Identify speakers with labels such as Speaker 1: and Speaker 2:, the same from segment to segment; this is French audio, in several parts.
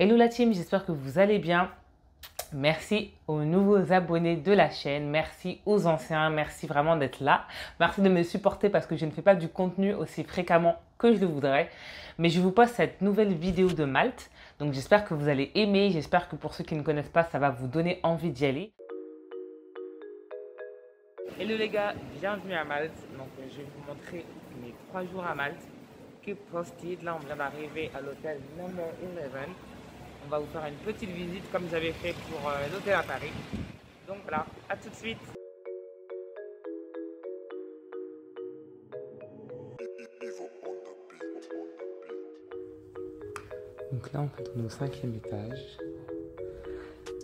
Speaker 1: Hello la team, j'espère que vous allez bien. Merci aux nouveaux abonnés de la chaîne, merci aux anciens, merci vraiment d'être là. Merci de me supporter parce que je ne fais pas du contenu aussi fréquemment que je le voudrais. Mais je vous poste cette nouvelle vidéo de Malte. Donc j'espère que vous allez aimer, j'espère que pour ceux qui ne connaissent pas, ça va vous donner envie d'y aller. Hello les gars, bienvenue à Malte. Donc je vais vous montrer mes 3 jours à Malte. Keep posted, là on vient d'arriver à l'hôtel number 11. On va vous faire une petite visite comme j'avais fait pour l'hôtel à Paris. Donc voilà, à tout de suite. Donc là en fait on est au 5e étage.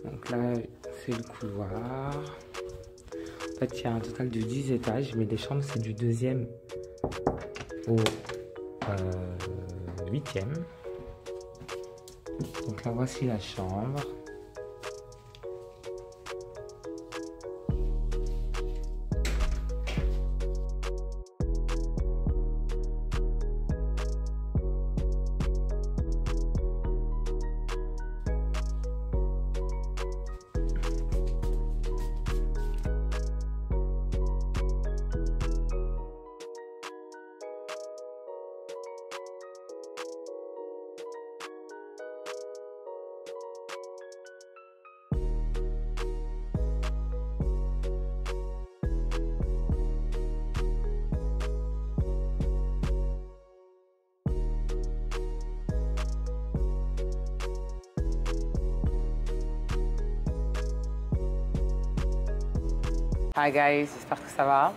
Speaker 1: Donc là c'est le couloir. En fait il y a un total de 10 étages, mais les chambres c'est du 2e au 8e. Donc là voici la chambre. Hi guys, j'espère que ça va.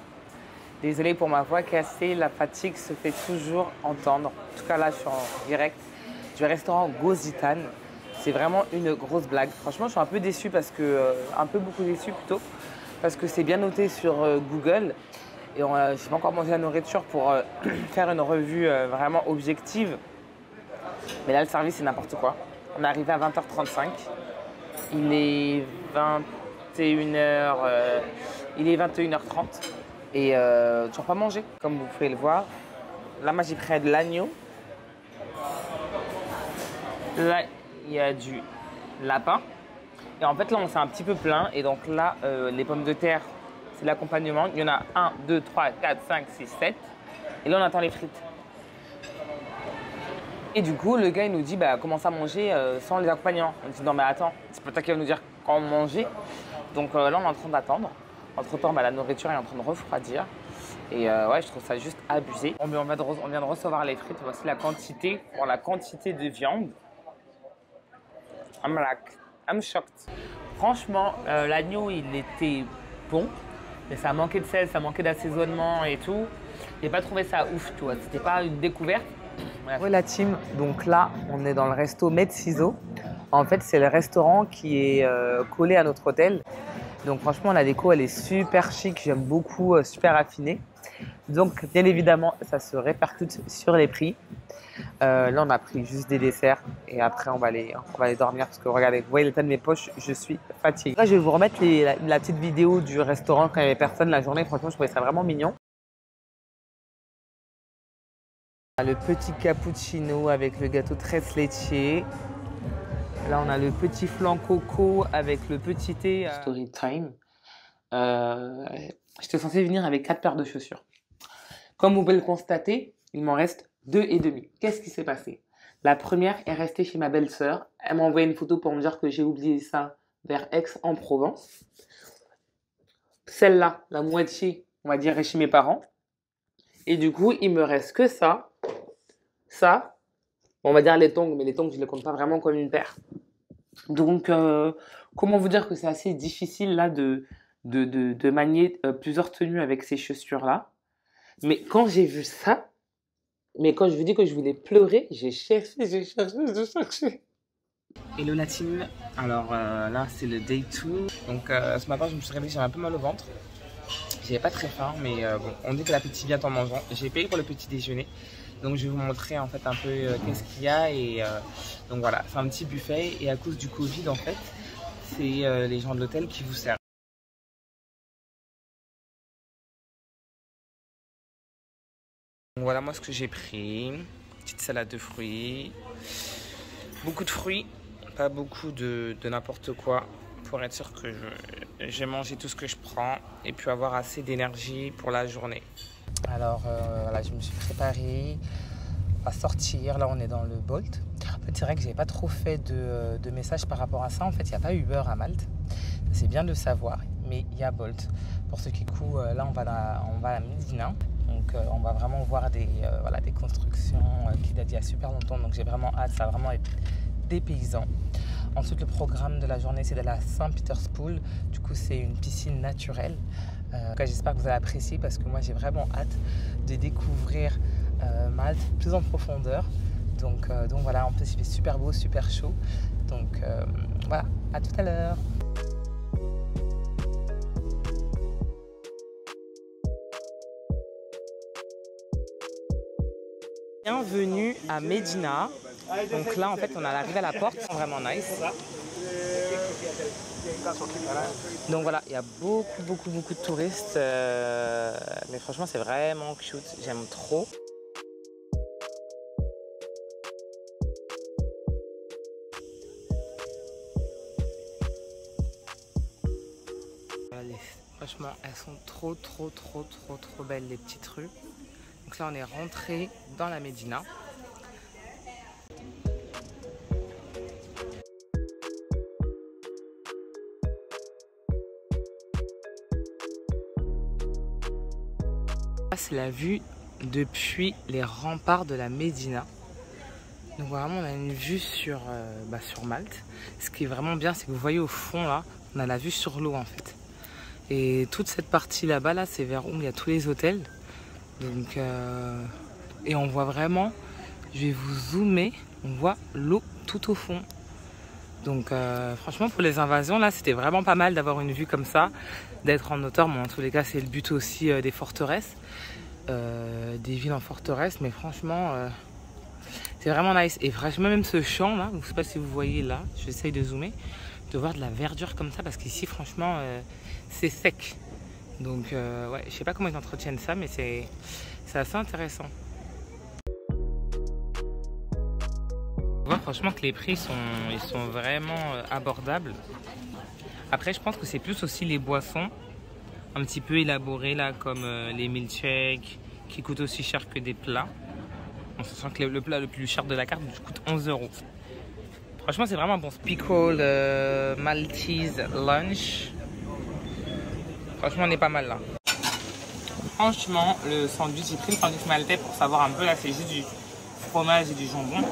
Speaker 1: Désolée pour ma voix cassée, la fatigue se fait toujours entendre. En tout cas là, je suis en direct du restaurant Gozitan. C'est vraiment une grosse blague. Franchement, je suis un peu déçue parce que, beaucoup déçue plutôt, parce que c'est bien noté sur Google. Et je n'ai pas encore mangé la nourriture pour faire une revue vraiment objective. Mais là, le service, c'est n'importe quoi. On est arrivé à 20h35. Il est 21h. Il est 21h30 et toujours pas mangé, comme vous pouvez le voir. Là, moi, j'ai pris de l'agneau. Là, il y a du lapin. Et en fait, là, on s'est un petit peu plein. Et donc là, les pommes de terre, c'est l'accompagnement. Il y en a 1, 2, 3, 4, 5, 6, 7. Et là, on attend les frites. Et du coup, le gars, il nous dit, bah, commence à manger sans les accompagnants. On dit, non, mais attends, c'est pas toi qui vas nous dire quand manger. Donc là, on est en train d'attendre. Entre-temps, bah, la nourriture est en train de refroidir. Et ouais, je trouve ça juste abusé. On vient de recevoir les frites. Voici la quantité, pour la quantité de viande. I'm shocked. Franchement, l'agneau, il était bon. Mais ça manquait de sel, ça manquait d'assaisonnement et tout. J'ai pas trouvé ça ouf, tu vois. C'était pas une découverte. Ouais, la team. Donc là, on est dans le resto Mezziso. En fait, c'est le restaurant qui est collé à notre hôtel. Donc franchement, la déco, elle est super chic. J'aime beaucoup, super affinée. Donc, bien évidemment, ça se répercute sur les prix. Là, on a pris juste des desserts. Et après, on va aller dormir. Parce que regardez, vous voyez l'état de mes poches, je suis fatiguée. Là, je vais vous remettre la petite vidéo du restaurant quand il n'y avait personne la journée. Franchement, je trouvais ça vraiment mignon. Le petit cappuccino avec le gâteau tres leche. Là, on a le petit flan coco avec le petit thé. Story time. J'étais censée venir avec 4 paires de chaussures. Comme vous pouvez le constater, il m'en reste 2 et demi. Qu'est-ce qui s'est passé? La première est restée chez ma belle-sœur. Elle m'a envoyé une photo pour me dire que j'ai oublié ça vers Aix-en-Provence. Celle-là, la moitié, on va dire, est chez mes parents. Et du coup, il me reste que ça. Ça. On va dire les tongs, mais les tongs, je ne les compte pas vraiment comme une paire. Donc, comment vous dire que c'est assez difficile là de manier plusieurs tenues avec ces chaussures-là. Mais quand j'ai vu ça, mais quand je vous dis que je voulais pleurer, j'ai cherché. Hello la team, alors là c'est le day 2. Donc ce matin je me suis réveillée, j'avais un peu mal au ventre. J'avais pas très faim, mais bon, on dit que l'appétit vient en mangeant. J'ai payé pour le petit déjeuner. Donc je vais vous montrer en fait un peu qu'est-ce qu'il y a. Et donc voilà, c'est un petit buffet. Et à cause du Covid en fait, c'est les gens de l'hôtel qui vous servent. Donc voilà moi ce que j'ai pris. Petite salade de fruits. Beaucoup de fruits. pas beaucoup de n'importe quoi pour être sûr que j'ai mangé tout ce que je prends et puis avoir assez d'énergie pour la journée. Alors voilà, je me suis préparée à sortir. Là, on est dans le Bolt. En fait, c'est vrai que j'avais pas trop fait de messages par rapport à ça. En fait, il n'y a pas Uber à Malte. C'est bien de le savoir, mais il y a Bolt. Pour ceux qui courent, là, on va à Médina. Donc, on va vraiment voir des constructions qui datent d'il y a super longtemps. Donc, j'ai vraiment hâte. Ça va vraiment être dépaysant. Ensuite, le programme de la journée, c'est de la Saint-Peterspool. Du coup, c'est une piscine naturelle. J'espère que vous allez apprécier parce que moi, j'ai vraiment hâte de découvrir Malte plus en profondeur. Donc voilà, en plus, il fait super beau, super chaud. Donc voilà, à tout à l'heure. Bienvenue à Médina. Donc là, en fait, on est arrivé à la porte, c'est vraiment nice. Donc voilà, il y a beaucoup de touristes. Mais franchement, c'est vraiment cute. J'aime trop. Franchement, elles sont trop belles, les petites rues. Donc là, on est rentré dans la Médina. C'est la vue depuis les remparts de la Médina. Donc vraiment, on a une vue sur Malte. Ce qui est vraiment bien, c'est que vous voyez au fond, là, on a la vue sur l'eau, en fait. Et toute cette partie là-bas, là, c'est vers où il y a tous les hôtels. Donc, et on voit vraiment, je vais vous zoomer, on voit l'eau tout au fond. Donc franchement, pour les invasions, là, c'était vraiment pas mal d'avoir une vue comme ça, d'être en hauteur. Bon, en tous les cas, c'est le but aussi des forteresses, des villes en forteresse. Mais franchement, c'est vraiment nice. Et franchement, même ce champ là, je ne sais pas si vous voyez là, j'essaye de zoomer, de voir de la verdure comme ça, parce qu'ici, franchement, c'est sec. Donc ouais, je sais pas comment ils entretiennent ça, mais c'est assez intéressant. On voit franchement que les prix ils sont vraiment abordables. Après, je pense que c'est plus aussi les boissons un petit peu élaborées là, comme les milkshakes, qui coûtent aussi cher que des plats. On se sent que le plat le plus cher de la carte coûte 11 €. Franchement, c'est vraiment bon. Pickle Maltese lunch. Franchement, on est pas mal là. Franchement, le sandwich, j'ai pris le sandwich maltais pour savoir un peu. Là, c'est juste du fromage et du jambon.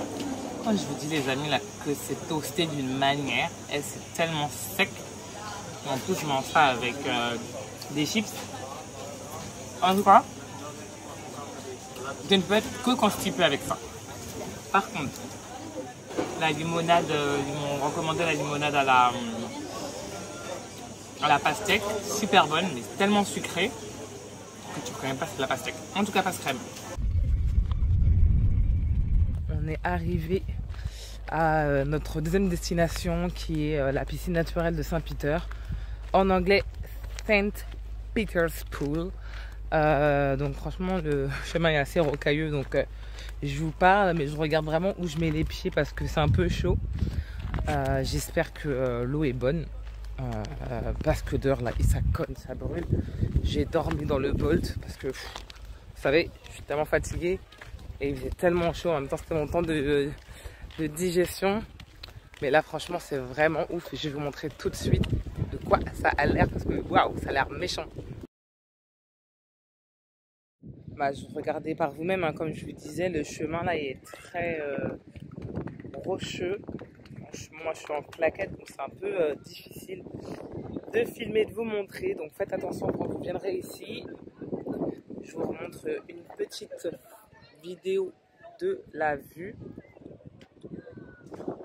Speaker 1: Quand je vous dis, les amis, là, que c'est toasté d'une manière, et c'est tellement sec. Et en plus, je mange ça avec des chips. En tout cas, je ne peux être que constipé avec ça. Par contre, la limonade, ils m'ont recommandé la limonade à la pastèque, super bonne, mais tellement sucrée que tu ne peux même pas de la pastèque. En tout cas, passe crème. On est arrivé à notre deuxième destination qui est la piscine naturelle de Saint-Peter. En anglais, St. Peter's Pool. Donc franchement, le chemin est assez rocailleux. Donc je vous parle, mais je regarde vraiment où je mets les pieds parce que c'est un peu chaud. J'espère que l'eau est bonne. Parce que dehors là, ça cogne, ça brûle. J'ai dormi dans le Bolt parce que, vous savez, je suis tellement fatiguée et il faisait tellement chaud. En même temps, c'était mon temps de digestion. Mais là, franchement, c'est vraiment ouf. Je vais vous montrer tout de suite de quoi ça a l'air parce que waouh, ça a l'air méchant. Regardez par vous-même, hein, comme je vous disais, le chemin là il est très rocheux. Moi je suis en claquette, donc c'est un peu difficile de filmer, de vous montrer. Donc faites attention quand vous viendrez ici. Je vous montre une petite vidéo de la vue.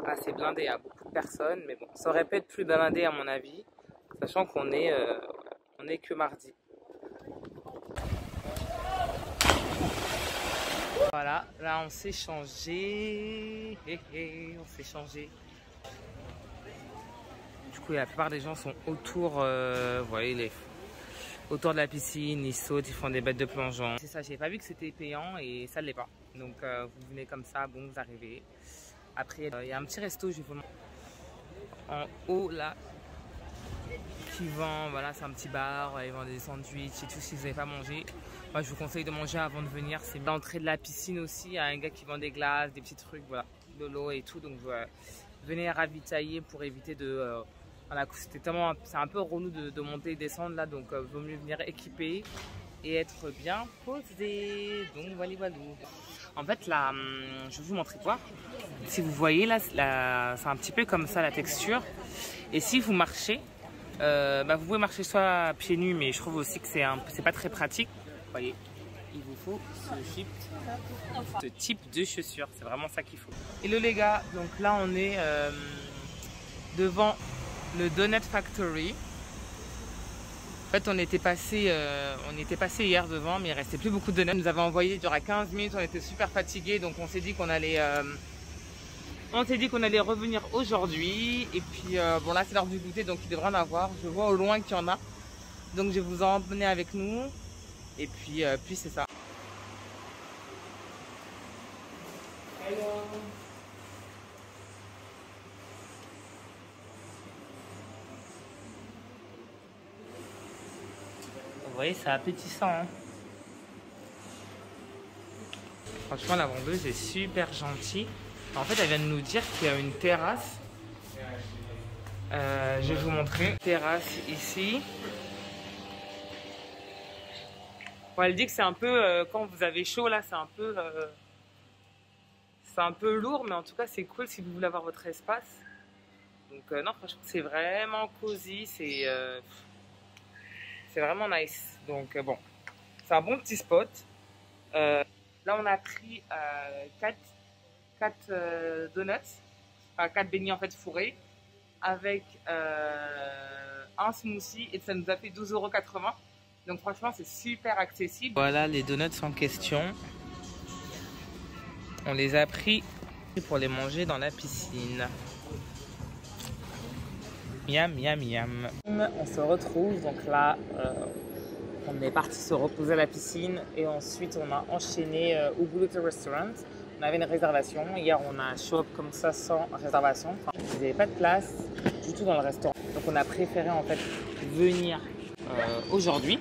Speaker 1: Ah, c'est blindé, il y a beaucoup de personnes, mais bon, ça aurait pu être plus blindé à mon avis, sachant qu'on est que mardi. Voilà, là on s'est changé. On s'est changé. Du coup, la plupart des gens sont autour, vous voyez, autour de la piscine, ils sautent, ils font des bêtes de plongeon. C'est ça, j'ai pas vu que c'était payant et ça ne l'est pas. Donc vous venez comme ça, bon, vous arrivez. Après, il y a un petit resto, je vais vous montrer. en haut là qui vend, voilà, c'est un petit bar, ils vendent des sandwichs et tout si vous n'avez pas mangé. Moi je vous conseille de manger avant de venir. C'est l'entrée de la piscine aussi, il y a un gars qui vend des glaces, des petits trucs, voilà, de l'eau et tout. Donc venez ravitailler pour éviter de... voilà, c'est un peu relou de monter et descendre là, donc vaut mieux venir équipé et être bien posé. Donc voilà, voilà. En fait là, je vais vous montrer quoi. Si vous voyez là, c'est un petit peu comme ça la texture. Et si vous marchez, vous pouvez marcher soit pieds nus, mais je trouve aussi que c'est pas très pratique. Vous voyez, il vous faut ce type de chaussures. C'est vraiment ça qu'il faut. Hello les gars, donc là on est devant le Donut Factory. En fait, on était passé hier devant, mais il restait plus beaucoup de donuts. On nous avait envoyé durant 15 minutes, on était super fatigués, donc on s'est dit qu'on allait revenir aujourd'hui. Et puis bon là c'est l'heure du goûter, donc il devrait en avoir. Je vois au loin qu'il y en a, donc je vais vous en emmener avec nous. Et puis c'est ça. Hello. Vous voyez, c'est appétissant, hein. Franchement, la vendeuse est super gentille. En fait, elle vient de nous dire qu'il y a une terrasse. Je vais vous montrer. Terrasse ici. Bon, elle dit que c'est un peu, quand vous avez chaud là, c'est un peu lourd, mais en tout cas, c'est cool si vous voulez avoir votre espace. Donc non, franchement, c'est vraiment cosy. C'est vraiment nice. Donc bon, c'est un bon petit spot. Là, on a pris 4 donuts, enfin 4 beignets en fait fourrés, avec un smoothie, et ça nous a fait 12,80 €. Donc franchement, c'est super accessible. Voilà les donuts en question. On les a pris pour les manger dans la piscine. Miam, miam, miam. On se retrouve, donc là, on est parti se reposer à la piscine et ensuite on a enchaîné au Ubulutu Restaurant. On avait une réservation. Hier, on a show up comme ça sans réservation. Enfin, il n'y avait pas de place du tout dans le restaurant. Donc on a préféré en fait venir aujourd'hui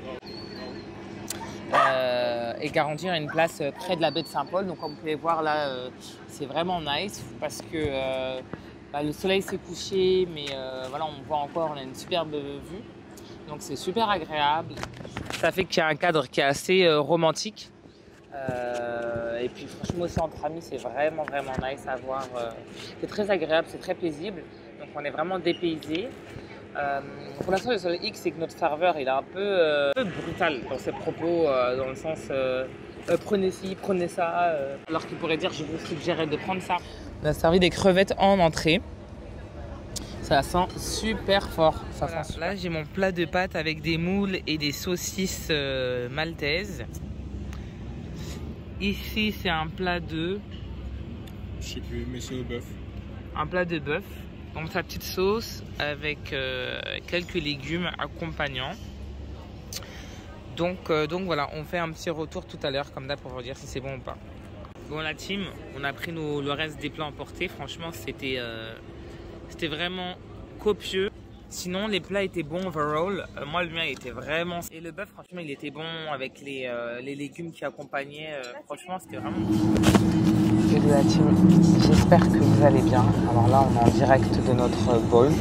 Speaker 1: et garantir une place près de la baie de Saint-Paul. Donc comme vous pouvez voir là, c'est vraiment nice parce que le soleil s'est couché, mais voilà, on voit encore, on a une superbe vue. Donc c'est super agréable. Ça fait qu'il y a un cadre qui est assez romantique. Et puis franchement aussi entre amis, c'est vraiment nice à voir. C'est très agréable, c'est très paisible. Donc on est vraiment dépaysé. Pour l'instant, le seul hic, c'est que notre serveur, il est un peu brutal dans ses propos, dans le sens prenez ci, prenez ça, alors qu'il pourrait dire je vous suggérais de prendre ça. On a servi des crevettes en entrée. Ça sent super fort. Ça voilà, sent super. Là, j'ai mon plat de pâtes avec des moules et des saucisses maltaises. Ici, c'est un plat de...
Speaker 2: Je sais plus, mais c'est au bœuf.
Speaker 1: Un plat de bœuf. Donc sa petite sauce avec quelques légumes accompagnants. Donc voilà, on fait un petit retour tout à l'heure comme d'hab pour vous dire si c'est bon ou pas. Bon la team, on a pris le reste des plats emportés. Franchement, c'était vraiment copieux. Sinon, les plats étaient bons overall. Moi, le mien était vraiment... Et le bœuf, franchement, il était bon avec les légumes qui accompagnaient. Franchement, c'était vraiment bon. Hello la team, j'espère que vous allez bien. Alors là, on est en direct de notre Bolt.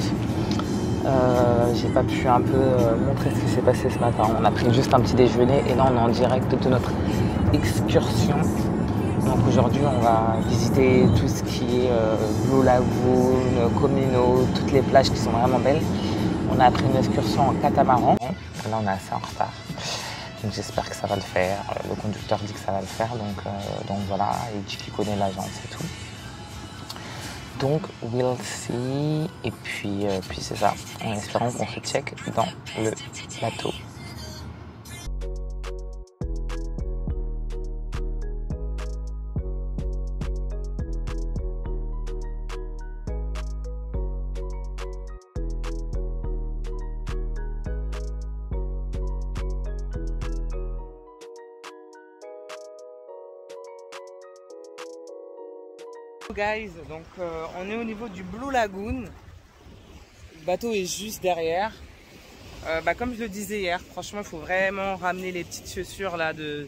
Speaker 1: J'ai pas pu un peu montrer ce qui s'est passé ce matin. On a pris juste un petit déjeuner et là, on est en direct de notre excursion. Donc aujourd'hui, on va visiter tout ce qui est Blue Lagoon, Comino, toutes les plages qui sont vraiment belles. On a pris une excursion en catamaran. Là, on est assez en retard. Donc j'espère que ça va le faire. Le conducteur dit que ça va le faire. Donc voilà, il dit qu'il connaît l'agence et tout. Donc, we'll see. Et puis c'est ça. En espérant qu'on se check dans le bateau. Guys, donc on est au niveau du Blue Lagoon. Le bateau est juste derrière. Comme je le disais hier, franchement, il faut vraiment ramener les petites chaussures là de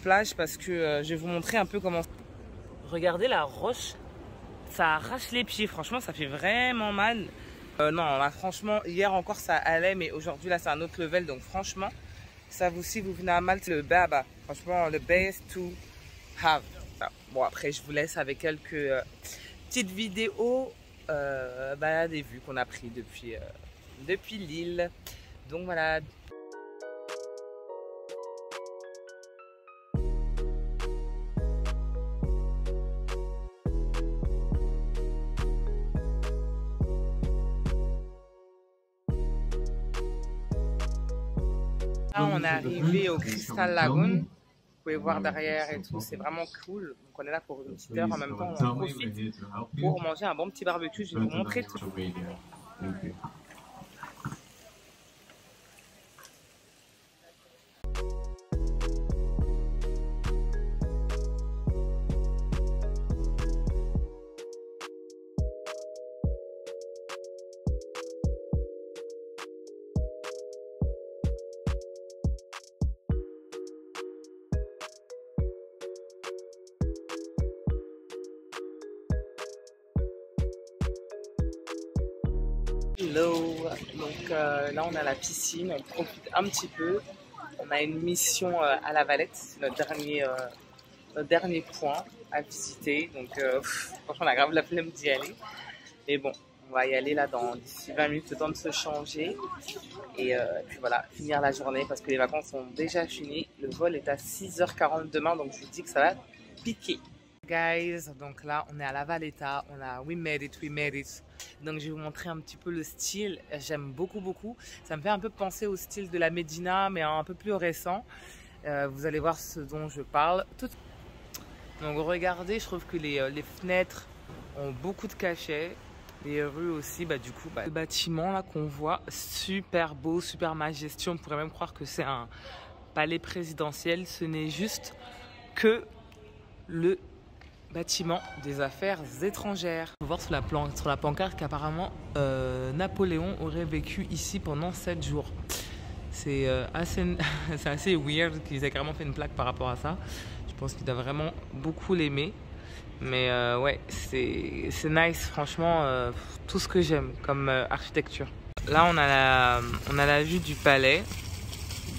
Speaker 1: plage parce que je vais vous montrer un peu comment... Regardez la roche, ça arrache les pieds, franchement, ça fait vraiment mal. Non, là, franchement, hier encore ça allait, mais aujourd'hui là c'est un autre level, donc franchement, ça vous, si vous venez à Malte, le Baba, franchement, le best to have. Bon, après, je vous laisse avec quelques petites vidéos des vues qu'on a pris depuis l'île. Donc voilà. Là, on est arrivé au Crystal Lagoon. Vous pouvez voir derrière et tout, c'est vraiment cool. Donc on est là pour une petite heure, en même temps on profite pour manger un bon petit barbecue. Je vais vous montrer tout. Hello, donc là on est à la piscine, on profite un petit peu. On a une mission à La Valette, c'est notre dernier point à visiter. Donc franchement on a grave la flemme d'y aller. Mais bon, on va y aller là d'ici 20 minutes, le temps de se changer. Et puis voilà, finir la journée parce que les vacances sont déjà finies. Le vol est à 6h40 demain, donc je vous dis que ça va piquer. Guys, donc là on est à La Valletta, we made it. Donc je vais vous montrer un petit peu le style, j'aime beaucoup. Ça me fait un peu penser au style de la Médina, mais un peu plus récent. Vous allez voir ce dont je parle. Donc regardez, je trouve que les fenêtres ont beaucoup de cachets. Les rues aussi, le bâtiment là qu'on voit, super beau, super majestueux. On pourrait même croire que c'est un palais présidentiel. Ce n'est juste que le bâtiment des affaires étrangères. On peut voir sur la pancarte qu'apparemment Napoléon aurait vécu ici pendant 7 jours. C'est assez weird qu'ils aient carrément fait une plaque par rapport à ça. Je pense qu'il doit vraiment beaucoup l'aimer. Mais ouais, c'est nice, franchement, tout ce que j'aime comme architecture. Là, on a la vue du palais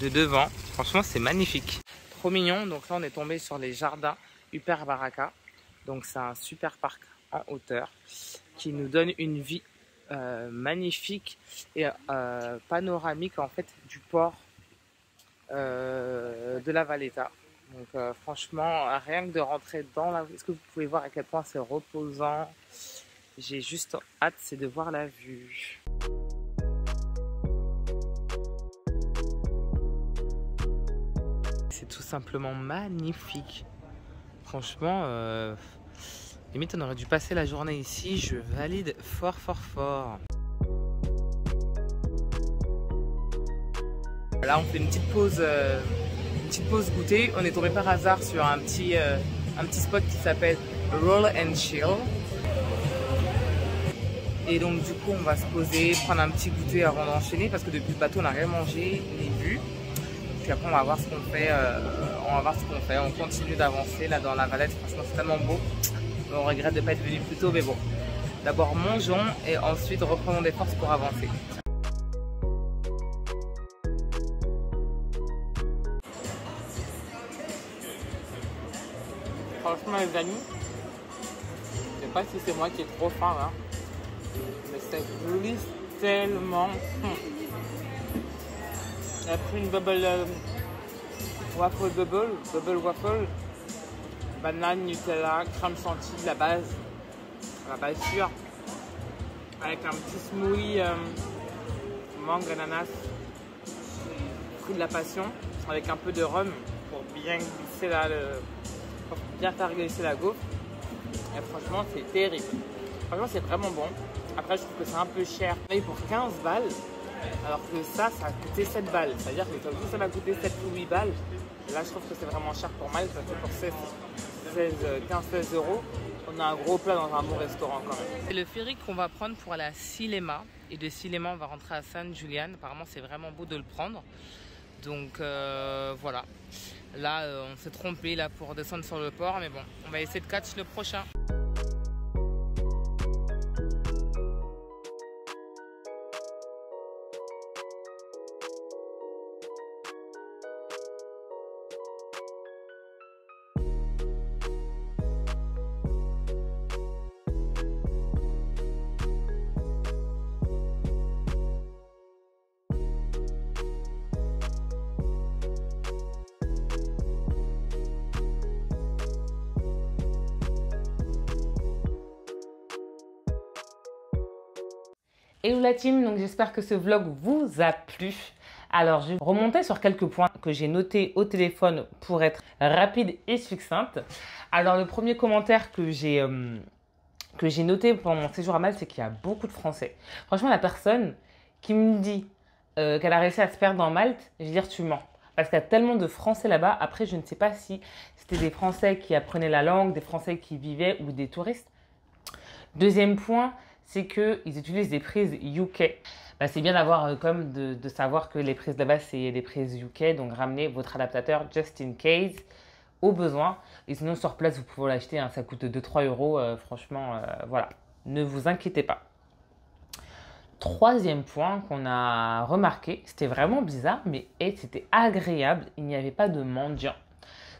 Speaker 1: de devant. Franchement, c'est magnifique. Trop mignon. Donc là, on est tombé sur les jardins Upper Baraka. Donc c'est un super parc en hauteur qui nous donne une vue magnifique et panoramique en fait du port de La Valletta. Donc franchement, rien que de rentrer dans la... Est-ce que vous pouvez voir à quel point c'est reposant? J'ai juste hâte, c'est de voir la vue. C'est tout simplement magnifique. Franchement, limite on aurait dû passer la journée ici, je valide fort. Là on fait une petite pause goûter. On est tombé par hasard sur un petit spot qui s'appelle Roll and Chill. Et donc du coup on va se poser, prendre un petit goûter avant d'enchaîner parce que depuis le bateau on n'a rien mangé ni bu. Puis après on va voir ce qu'on fait. On continue d'avancer là dans la Valette. Franchement c'est tellement beau. On regrette de ne pas être venu plus tôt, mais bon. D'abord mangeons et ensuite reprenons des forces pour avancer. Franchement les amis, je sais pas si c'est moi qui est trop faim là, mais ça glisse tellement. J'ai pris une bubble waffle, banane, Nutella, crème chantilly, la base sûre, avec un petit smoothie mangue, ananas, fruit de la passion, avec un peu de rhum pour bien glisser pour bien faire glisser la gaufre. Et franchement c'est terrible. Franchement c'est vraiment bon. Après je trouve que c'est un peu cher. On paye pour 15 balles. Alors que ça a coûté 7 balles. C'est-à-dire que comme ça m'a coûté 7 ou 8 balles. Là, je trouve que c'est vraiment cher pour Malte. Ça fait pour 15-16 euros. On a un gros plat dans un bon restaurant quand même. C'est le ferry qu'on va prendre pour aller à Silema. Et décidément, on va rentrer à San Julian. Apparemment, c'est vraiment beau de le prendre. Donc voilà. Là, on s'est trompé là pour descendre sur le port. Mais bon, on va essayer de catch le prochain. Hello la team, donc j'espère que ce vlog vous a plu. Alors je vais remonter sur quelques points que j'ai notés au téléphone pour être rapide et succincte. Alors le premier commentaire que j'ai noté pendant mon séjour à Malte, c'est qu'il y a beaucoup de Français. Franchement, la personne qui me dit qu'elle a réussi à se perdre dans Malte, je veux dire tu mens. Parce qu'il y a tellement de Français là-bas. Après, je ne sais pas si c'était des Français qui apprenaient la langue, des Français qui vivaient ou des touristes. Deuxième point, c'est qu'ils utilisent des prises UK. Bah, c'est bien d'avoir comme de savoir que les prises là-bas, c'est des prises UK. Donc, ramenez votre adaptateur just in case au besoin. Et sinon, sur place, vous pouvez l'acheter. Hein, ça coûte 2-3 euros. Franchement, voilà. Ne vous inquiétez pas. Troisième point qu'on a remarqué, c'était vraiment bizarre, mais c'était agréable. Il n'y avait pas de mendiants.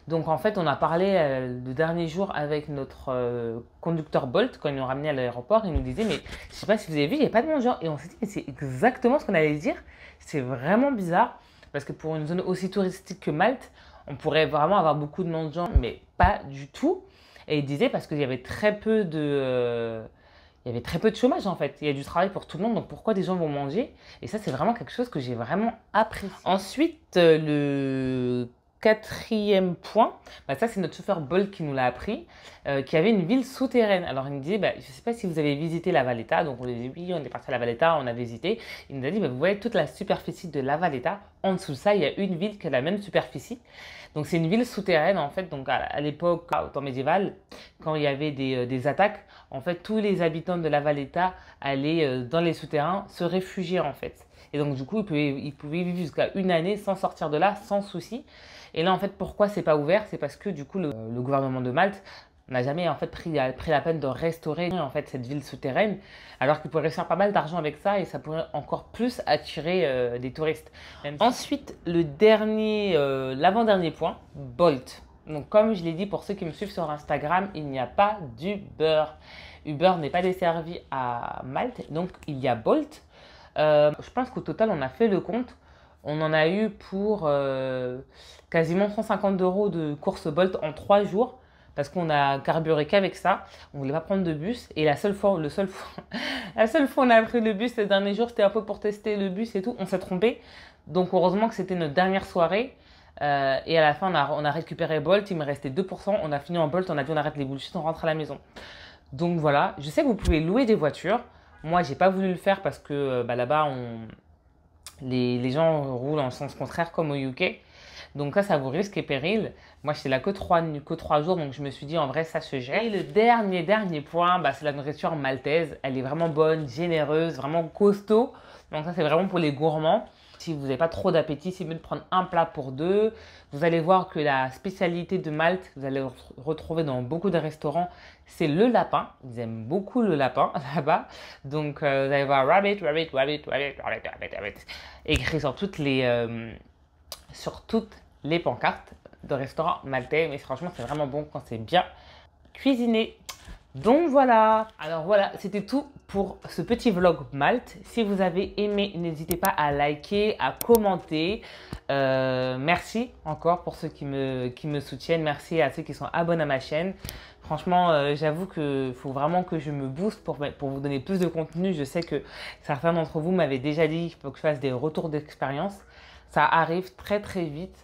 Speaker 1: Donc en fait, on a parlé le dernier jour avec notre conducteur Bolt quand ils nous ramenait à l'aéroport. Il nous disait, mais je ne sais pas si vous avez vu, il n'y a pas de mendiants. Et on s'est dit, mais c'est exactement ce qu'on allait dire. C'est vraiment bizarre parce que pour une zone aussi touristique que Malte, on pourrait vraiment avoir beaucoup de mendiants, mais pas du tout. Et il disait parce qu'il y avait très peu de... il y avait très peu de chômage en fait. Il y a du travail pour tout le monde, donc pourquoi des gens vont manger? Et ça, c'est vraiment quelque chose que j'ai vraiment apprécié. Ensuite, le quatrième point, bah ça c'est notre chauffeur Bolt qui nous l'a appris, qui avait une ville souterraine. Alors il me disait, bah, je ne sais pas si vous avez visité La Valletta, donc on lui a dit oui, on est parti à La Valletta, on a visité. Il nous a dit, bah, vous voyez toute la superficie de La Valletta, en dessous de ça il y a une ville qui a la même superficie. Donc c'est une ville souterraine en fait, donc à l'époque, au temps médiéval, quand il y avait des attaques, en fait tous les habitants de La Valletta allaient dans les souterrains se réfugier en fait. Et donc du coup ils pouvaient vivre jusqu'à une année sans sortir de là, sans souci. Et là, en fait, pourquoi c'est pas ouvert? C'est parce que du coup, le gouvernement de Malte n'a jamais en fait pris la peine de restaurer en fait cette ville souterraine, alors qu'il pourrait réussir pas mal d'argent avec ça et ça pourrait encore plus attirer des touristes. Ensuite, l'avant-dernier point, Bolt. Donc, comme je l'ai dit pour ceux qui me suivent sur Instagram, il n'y a pas d'Uber. Uber n'est pas desservi à Malte, donc il y a Bolt. Je pense qu'au total, on a fait le compte. On en a eu pour quasiment 150 € de course Bolt en 3 jours parce qu'on a carburé qu'avec ça. On ne voulait pas prendre de bus. Et la seule fois où on a pris le bus les derniers jours, c'était un peu pour tester le bus et tout. On s'est trompé. Donc heureusement que c'était notre dernière soirée. Et à la fin, on a récupéré Bolt. Il me restait 2%. On a fini en Bolt. On a dit on arrête les bullshit, on rentre à la maison. Donc voilà. Je sais que vous pouvez louer des voitures. Moi, j'ai pas voulu le faire parce que là-bas, les gens roulent en sens contraire comme au UK. Donc ça vous risque et péril. Moi, j'étais là que 3 jours, donc je me suis dit, en vrai, ça se gère. Et le dernier point, c'est la nourriture maltaise. Elle est vraiment bonne, généreuse, vraiment costaud. Donc ça, c'est vraiment pour les gourmands. Si vous n'avez pas trop d'appétit, c'est mieux de prendre un plat pour deux. Vous allez voir que la spécialité de Malte, vous allez retrouver dans beaucoup de restaurants, c'est le lapin. Ils aiment beaucoup le lapin là-bas. Donc vous allez voir rabbit, écrit sur toutes les pancartes de restaurants maltais. Mais franchement, c'est vraiment bon quand c'est bien cuisiné. Donc voilà, alors voilà, c'était tout pour ce petit vlog Malte. Si vous avez aimé, n'hésitez pas à liker, à commenter. Merci encore pour ceux qui me soutiennent. Merci à ceux qui sont abonnés à ma chaîne. Franchement, j'avoue qu'il faut vraiment que je me booste pour vous donner plus de contenu. Je sais que certains d'entre vous m'avaient déjà dit qu'il faut que je fasse des retours d'expérience. Ça arrive très très vite.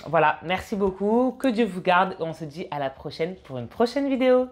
Speaker 1: Voilà, merci beaucoup, que Dieu vous garde et on se dit à la prochaine pour une prochaine vidéo.